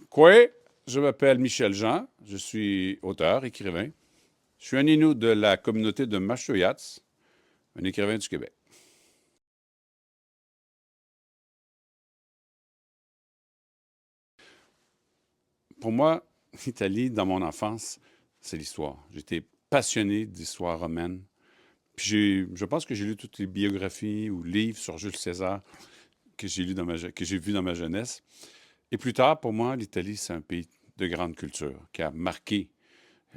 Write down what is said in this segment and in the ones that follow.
Quoi? Je m'appelle Michel Jean, je suis auteur, écrivain. Je suis un Inuit de la communauté de Mashoyats, un écrivain du Québec. Pour moi, l'Italie, dans mon enfance, c'est l'histoire. J'étais passionné d'histoire romaine. Puis je pense que j'ai lu toutes les biographies ou livres sur Jules César que j'ai lu que j'ai vu dans ma jeunesse. Et plus tard, pour moi, l'Italie, c'est un pays de grande culture qui a marqué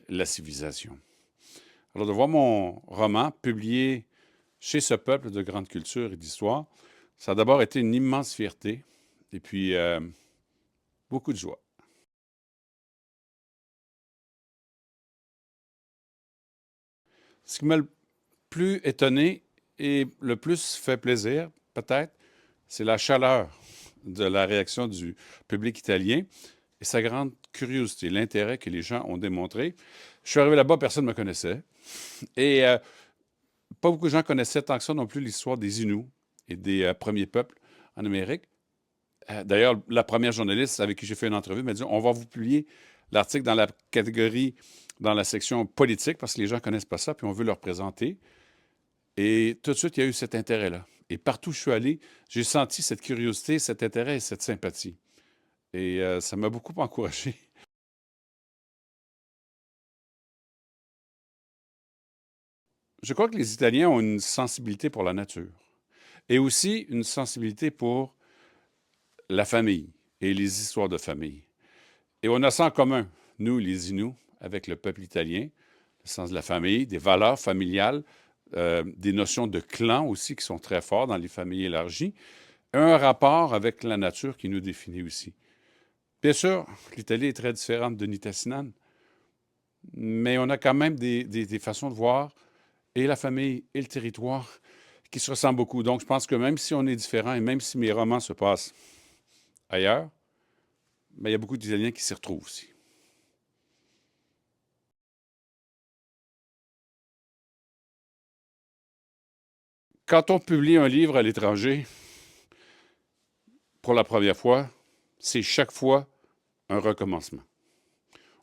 la civilisation. Alors, de voir mon roman publié chez ce peuple de grande culture et d'histoire, ça a d'abord été une immense fierté et puis beaucoup de joie. Ce qui m'a le plus étonné et le plus fait plaisir, peut-être, c'est la chaleur de la réaction du public italien et sa grande curiosité, l'intérêt que les gens ont démontré. Je suis arrivé là-bas, personne ne me connaissait. Et pas beaucoup de gens connaissaient tant que ça non plus l'histoire des Inuits et des premiers peuples en Amérique. D'ailleurs, la première journaliste avec qui j'ai fait une entrevue m'a dit, on va vous publier l'article dans la catégorie, dans la section politique, parce que les gens ne connaissent pas ça, puis on veut leur présenter. Et tout de suite, il y a eu cet intérêt-là. Et partout où je suis allé, j'ai senti cette curiosité, cet intérêt et cette sympathie. Et ça m'a beaucoup encouragé. Je crois que les Italiens ont une sensibilité pour la nature et aussi une sensibilité pour la famille et les histoires de famille. Et on a ça en commun, nous, les Inuits, avec le peuple italien, le sens de la famille, des valeurs familiales, des notions de clan aussi qui sont très forts dans les familles élargies, un rapport avec la nature qui nous définit aussi. Bien sûr, l'Italie est très différente de Nitassinan, mais on a quand même des façons de voir et la famille et le territoire qui se ressemblent beaucoup. Donc, je pense que même si on est différent et même si mes romans se passent ailleurs, mais il y a beaucoup d'Italiens qui s'y retrouvent aussi. Quand on publie un livre à l'étranger, pour la première fois, c'est chaque fois un recommencement.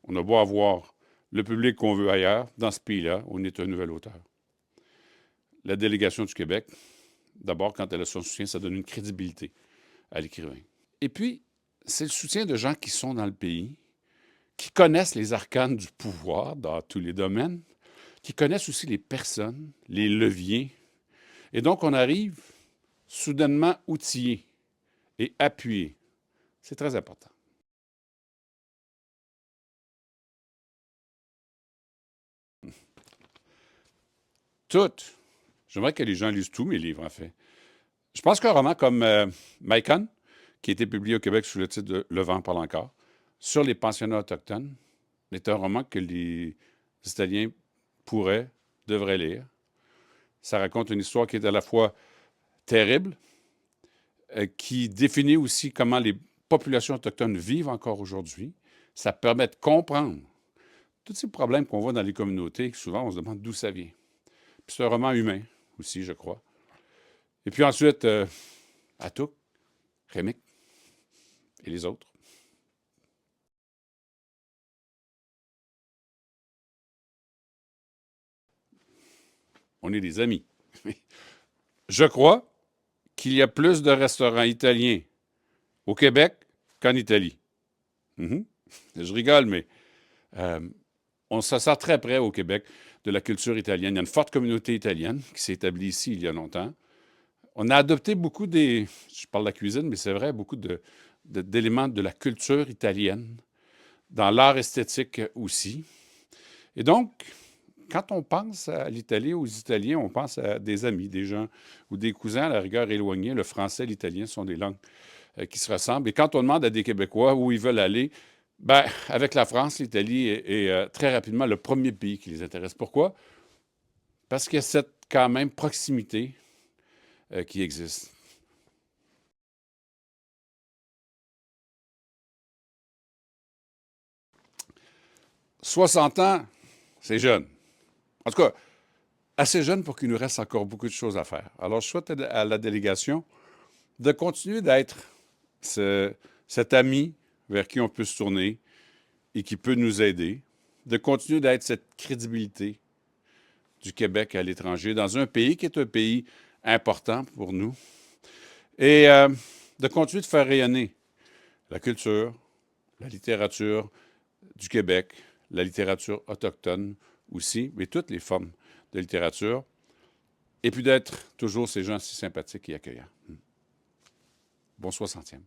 On a beau avoir le public qu'on veut ailleurs, dans ce pays-là, on est un nouvel auteur. La délégation du Québec, d'abord, quand elle a son soutien, ça donne une crédibilité à l'écrivain. Et puis, c'est le soutien de gens qui sont dans le pays, qui connaissent les arcanes du pouvoir dans tous les domaines, qui connaissent aussi les personnes, les leviers. Et donc, on arrive soudainement outillé et appuyé. C'est très important. Toutes. J'aimerais que les gens lisent tous mes livres, en fait. Je pense qu'un roman comme Maïkan, qui a été publié au Québec sous le titre de Le vent parle encore, sur les pensionnats autochtones, est un roman que les Italiens pourraient, devraient lire. Ça raconte une histoire qui est à la fois terrible, qui définit aussi comment les populations autochtones vivent encore aujourd'hui. Ça permet de comprendre tous ces problèmes qu'on voit dans les communautés. Souvent, on se demande d'où ça vient. Puis c'est un roman humain aussi, je crois. Et puis ensuite, Atouk, Rémic et les autres. On est des amis. Je crois qu'il y a plus de restaurants italiens au Québec qu'en Italie. Mhm. Je rigole, mais euh, on se sent très près au Québec de la culture italienne. Il y a une forte communauté italienne qui s'est établie ici il y a longtemps. On a adopté beaucoup des, je parle de la cuisine, mais c'est vrai, beaucoup d'éléments de la culture italienne, dans l'art esthétique aussi. Et donc, quand on pense à l'Italie, aux Italiens, on pense à des amis, des gens ou des cousins à la rigueur éloignés. Le français et l'italien sont des langues qui se ressemblent. Et quand on demande à des Québécois où ils veulent aller, ben, avec la France, l'Italie est très rapidement le premier pays qui les intéresse. Pourquoi? Parce qu'il y a cette quand même proximité qui existe. 60 ans, c'est jeune. En tout cas, assez jeune pour qu'il nous reste encore beaucoup de choses à faire. Alors, je souhaite à la délégation de continuer d'être cet ami vers qui on peut se tourner et qui peut nous aider, de continuer d'être cette crédibilité du Québec à l'étranger, dans un pays qui est un pays important pour nous, et de continuer de faire rayonner la culture, la littérature du Québec, la littérature autochtone aussi, mais toutes les formes de littérature, et puis d'être toujours ces gens si sympathiques et accueillants. Bon 60e.